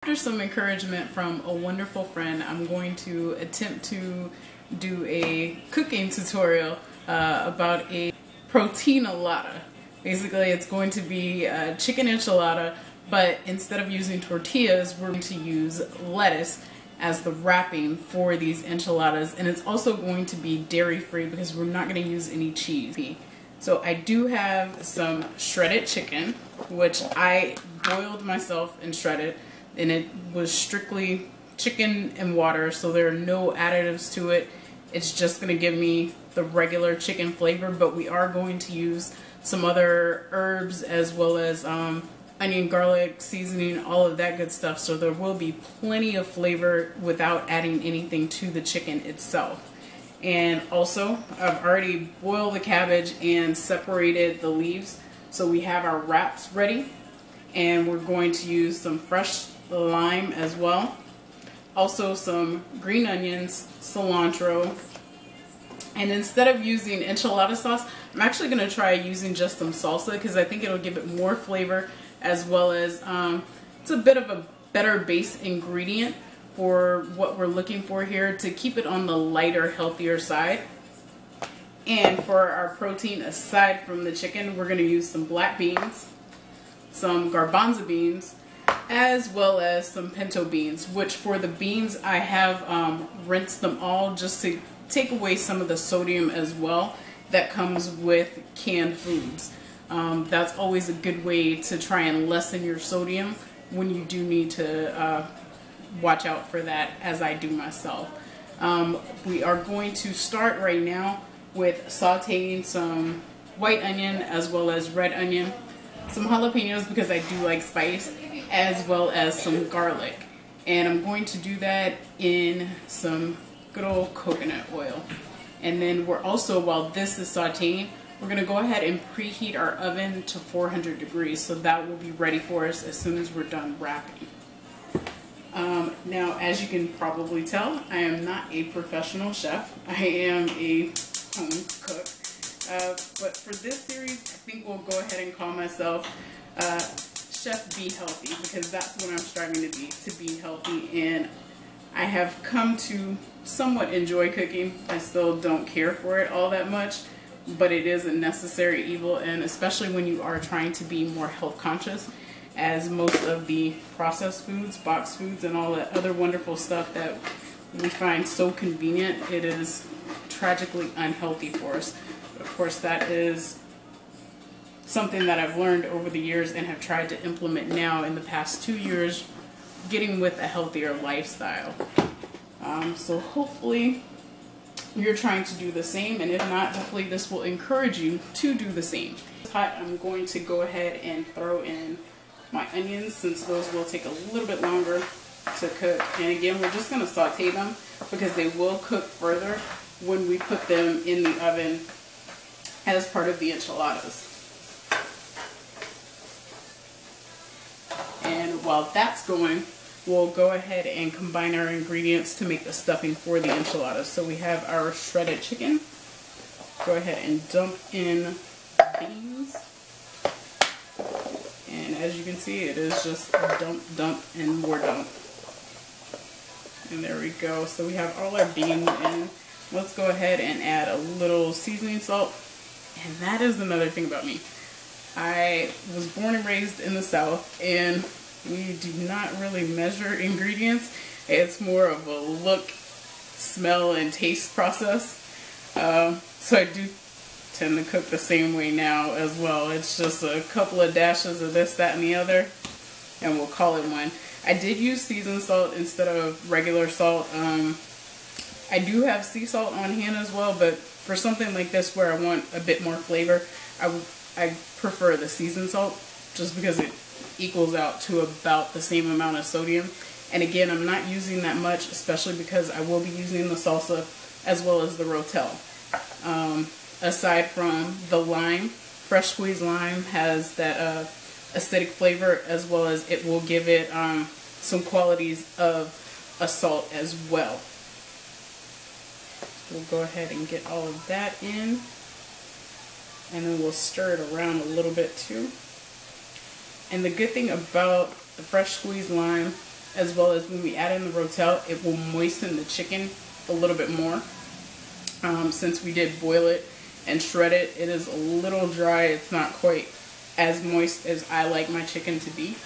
After some encouragement from a wonderful friend, I'm going to attempt to do a cooking tutorial about a Proteinlada. Basically, it's going to be a chicken enchilada, but instead of using tortillas, we're going to use lettuce as the wrapping for these enchiladas, and it's also going to be dairy-free because we're not going to use any cheese. So I do have some shredded chicken, which I boiled myself and shredded, and it was strictly chicken and water, so there are no additives to it. It's just going to give me the regular chicken flavor, but we are going to use some other herbs as well as onion, garlic, seasoning, all of that good stuff, so there will be plenty of flavor without adding anything to the chicken itself. And also, I've already boiled the cabbage and separated the leaves, so we have our wraps ready, and we're going to use some fresh lime as well, also some green onions, cilantro, and instead of using enchilada sauce, I'm actually going to try using just some salsa because I think it'll give it more flavor, as well as it's a bit of a better base ingredient for what we're looking for here to keep it on the lighter, healthier side. And for our protein, aside from the chicken, we're going to use some black beans, some garbanzo beans, as well as some pinto beans, which for the beans I have rinsed them all just to take away some of the sodium as well that comes with canned foods. That's always a good way to try and lessen your sodium when you do need to watch out for that, as I do myself. We are going to start right now with sauteing some white onion as well as red onion, some jalapenos because I do like spice, as well as some garlic. And I'm going to do that in some good old coconut oil. And then we're also, while this is sauteing, we're going to go ahead and preheat our oven to 400 degrees, so that will be ready for us as soon as we're done wrapping. Now, as you can probably tell, I am not a professional chef. I am a home cook. But for this series, I think we'll go ahead and call myself Chef Be Healthy, because that's what I'm striving to be healthy. And I have come to somewhat enjoy cooking. I still don't care for it all that much, but it is a necessary evil, and especially when you are trying to be more health conscious, as most of the processed foods, boxed foods, and all that other wonderful stuff that we find so convenient, it is tragically unhealthy for us. Of course, that is something that I've learned over the years and have tried to implement now in the past 2 years, getting with a healthier lifestyle. So hopefully you're trying to do the same, and if not, hopefully this will encourage you to do the same. I'm going to go ahead and throw in my onions, since those will take a little bit longer to cook. And again, we're just going to saute them because they will cook further when we put them in the oven as part of the enchiladas. And while that's going, we'll go ahead and combine our ingredients to make the stuffing for the enchiladas. So we have our shredded chicken. Go ahead and dump in beans. And as you can see, it is just dump, dump, and more dump. And there we go. So we have all our beans in. Let's go ahead and add a little seasoning salt. And that is another thing about me. I was born and raised in the South, and we do not really measure ingredients. It's more of a look, smell, and taste process. So I do tend to cook the same way now as well. It's just a couple of dashes of this, that, and the other, and we'll call it one. I did use seasoned salt instead of regular salt. I do have sea salt on hand as well, but for something like this where I want a bit more flavor, I prefer the seasoned salt, just because it equals out to about the same amount of sodium. And again, I'm not using that much, especially because I will be using the salsa as well as the Rotel. Aside from the lime, fresh squeezed lime has that acidic flavor, as well as it will give it some qualities of a salt as well. We'll go ahead and get all of that in, and then we'll stir it around a little bit too. And the good thing about the fresh squeezed lime as well as when we add in the Rotel, it will moisten the chicken a little bit more. Since we did boil it and shred it, it is a little dry. It's not quite as moist as I like my chicken to be.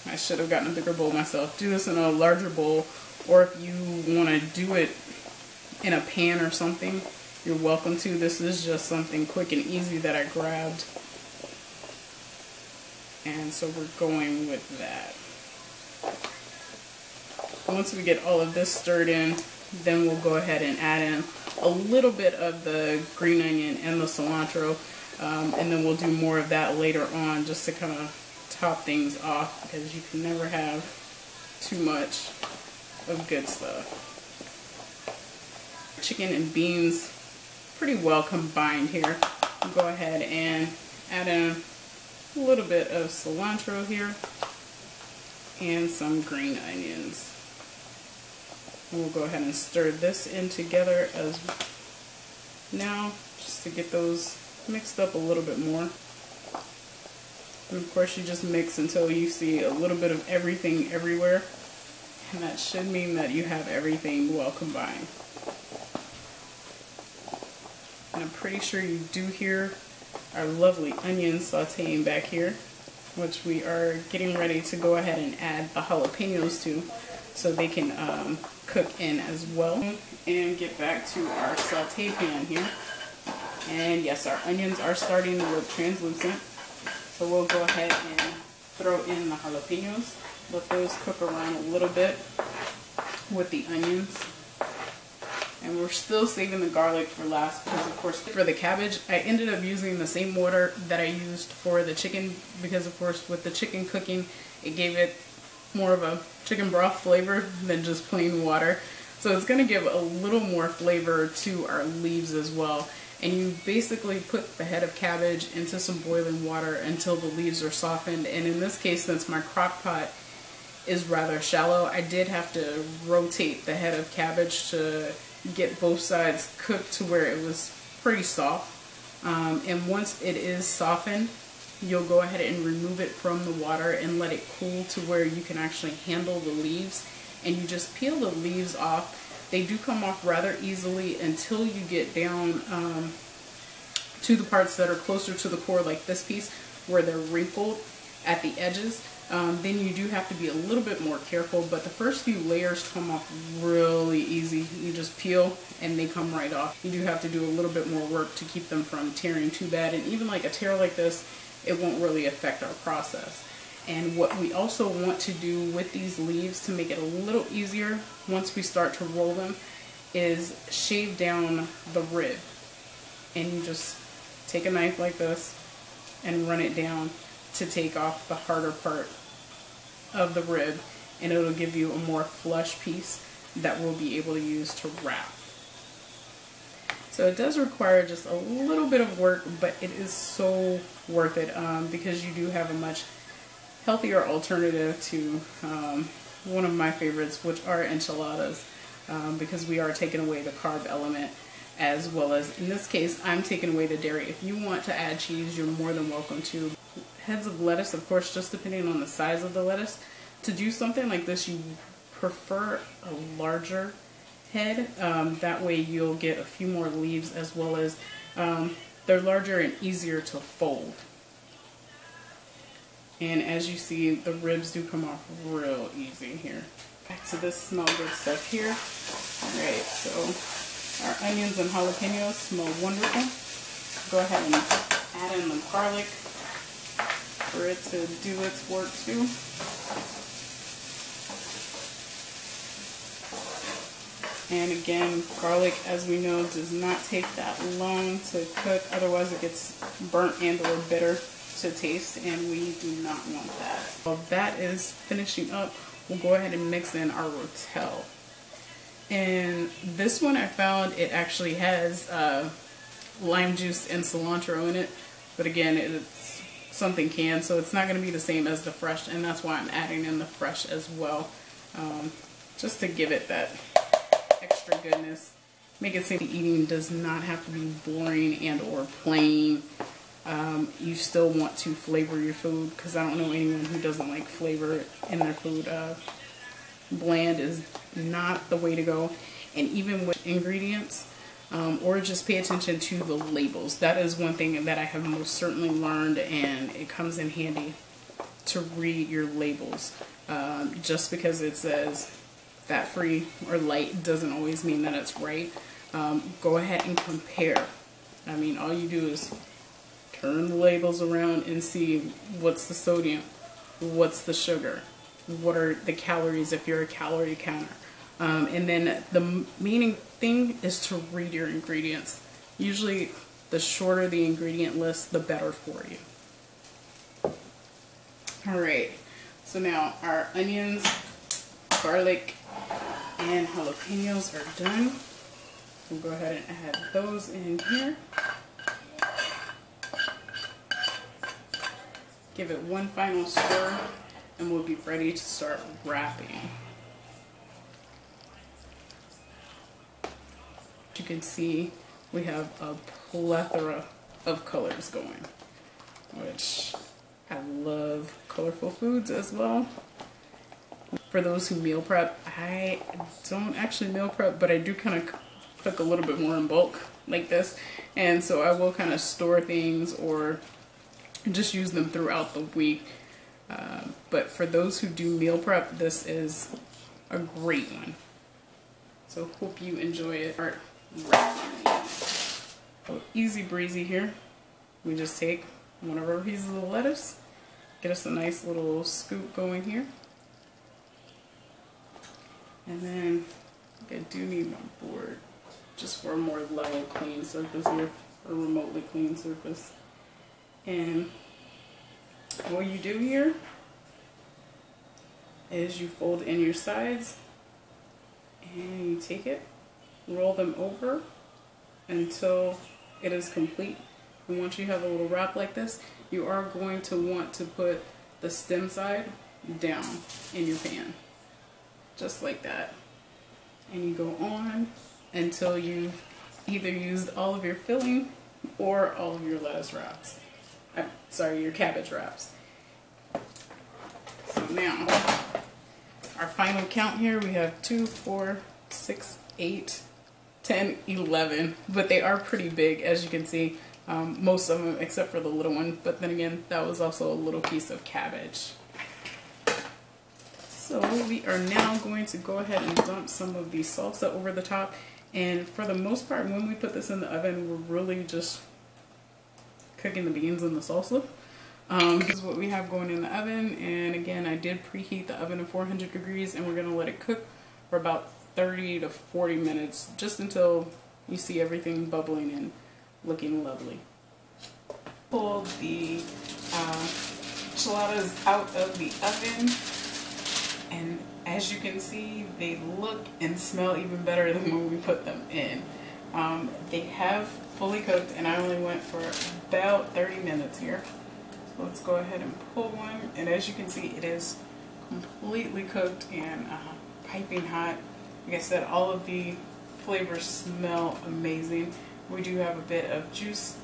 I should have gotten a bigger bowl myself. Do this in a larger bowl, or if you want to do it in a pan or something, you're welcome to. This is just something quick and easy that I grabbed. And so we're going with that. Once we get all of this stirred in, then we'll go ahead and add in a little bit of the green onion and the cilantro. And then we'll do more of that later on, just to kind of top things off, because you can never have too much of good stuff. Chicken and beans pretty well combined here. I'll go ahead and add in a little bit of cilantro here and some green onions. And we'll go ahead and stir this in together as now, just to get those mixed up a little bit more. And of course you just mix until you see a little bit of everything everywhere, and that should mean that you have everything well combined. And I'm pretty sure you do hear our lovely onions sauteing back here, which we are getting ready to go ahead and add the jalapenos to, so they can cook in as well. And get back to our saute pan here. And yes, our onions are starting to look translucent. So we'll go ahead and throw in the jalapenos. Let those cook around a little bit with the onions. And we're still saving the garlic for last, because of course for the cabbage, I ended up using the same water that I used for the chicken, because of course with the chicken cooking, it gave it more of a chicken broth flavor than just plain water. So it's going to give a little more flavor to our leaves as well. And you basically put the head of cabbage into some boiling water until the leaves are softened. And in this case, since my crock pot is rather shallow, I did have to rotate the head of cabbage to get both sides cooked to where it was pretty soft. And once it is softened, you'll go ahead and remove it from the water and let it cool to where you can actually handle the leaves. And you just peel the leaves off. They do come off rather easily until you get down to the parts that are closer to the core, like this piece, where they're wrinkled at the edges. Then you do have to be a little bit more careful, but the first few layers come off really easy. You just peel and they come right off. You do have to do a little bit more work to keep them from tearing too bad, and even like a tear like this, it won't really affect our process. And what we also want to do with these leaves to make it a little easier once we start to roll them is shave down the rib. And you just take a knife like this and run it down to take off the harder part of the rib, and it'll give you a more flush piece that we'll be able to use to wrap. So it does require just a little bit of work, but it is so worth it because you do have a much healthier alternative to one of my favorites, which are enchiladas, because we are taking away the carb element, as well as, in this case, I'm taking away the dairy. If you want to add cheese, you're more than welcome to. Heads of lettuce, of course, just depending on the size of the lettuce. To do something like this, you prefer a larger head. That way you'll get a few more leaves, as well as they're larger and easier to fold. And as you see, the ribs do come off real easy here. Back to this smell good stuff here. Alright, so our onions and jalapenos smell wonderful. Go ahead and add in the garlic for it to do its work too. And again, garlic, as we know, does not take that long to cook, otherwise it gets burnt and or bitter to taste, and we do not want that. While that is finishing up, we'll go ahead and mix in our Rotel. And this one I found it actually has lime juice and cilantro in it, but again, it's something canned, so it's not going to be the same as the fresh, and that's why I'm adding in the fresh as well, just to give it that extra goodness. Make it seem the eating does not have to be boring and or plain. You still want to flavor your food, because I don't know anyone who doesn't like flavor in their food. bland is not the way to go. And even with ingredients, or just pay attention to the labels. That is one thing that I have most certainly learned, and it comes in handy to read your labels. Just because it says fat-free or light doesn't always mean that it's right. Go ahead and compare. I mean, all you do is turn the labels around and see what's the sodium, what's the sugar, what are the calories if you're a calorie counter. And then the main thing is to read your ingredients. Usually the shorter the ingredient list, the better for you. Alright, so now our onions, garlic, and jalapenos are done. We'll go ahead and add those in here. Give it one final stir and we'll be ready to start wrapping. You can see we have a plethora of colors going, which I love colorful foods as well. For those who meal prep, I don't actually meal prep, but I do kind of cook a little bit more in bulk like this, and so I will kind of store things or just use them throughout the week. But for those who do meal prep, this is a great one. So hope you enjoy it. So easy breezy here. We just take one of our pieces of lettuce, get us a nice little scoop going here. And then I do need my board just for a more level clean surface here, or remotely clean surface. And what you do here is you fold in your sides and you take it, roll them over until it is complete. And once you have a little wrap like this, you are going to want to put the stem side down in your pan, just like that. And you go on until you've either used all of your filling or all of your lettuce wraps. Sorry, your cabbage wraps. So now, our final count here, we have 2, 4, 6, 8, 10, 11, but they are pretty big, as you can see. Most of them, except for the little one, but then again, that was also a little piece of cabbage. So we are now going to go ahead and dump some of the salsa over the top, and for the most part, when we put this in the oven, we're really just cooking the beans and the salsa. This is what we have going in the oven, and again, I did preheat the oven to 400 degrees, and we're going to let it cook for about 30 to 40 minutes, just until you see everything bubbling and looking lovely. Pull the enchiladas out of the oven, and as you can see, they look and smell even better than when we put them in. They have fully cooked, and I only went for about 30 minutes here. So let's go ahead and pull one, and as you can see, it is completely cooked and piping hot. Like I said, all of the flavors smell amazing. We do have a bit of juice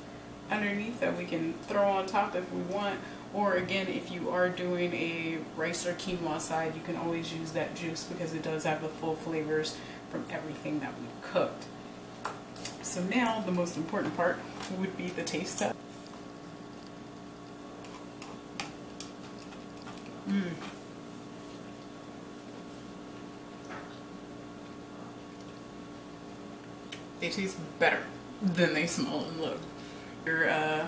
underneath that we can throw on top if we want, or again, if you are doing a rice or quinoa side, you can always use that juice because it does have the full flavors from everything that we've cooked. So now the most important part would be the taste test. They taste better than they smell and look. Your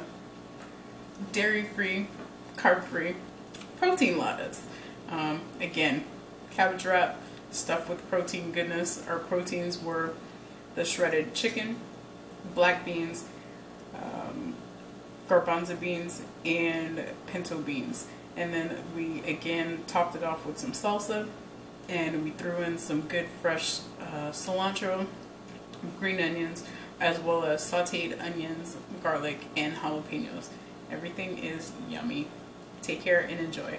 dairy-free, carb-free Proteinladas. Again, cabbage wrap stuffed with protein goodness. Our proteins were the shredded chicken, black beans, Garbanzo beans, and Pinto Beans. And then we again topped it off with some salsa, and we threw in some good fresh cilantro, green onions, as well as sauteed onions, garlic, and jalapenos. Everything is yummy. Take care and enjoy.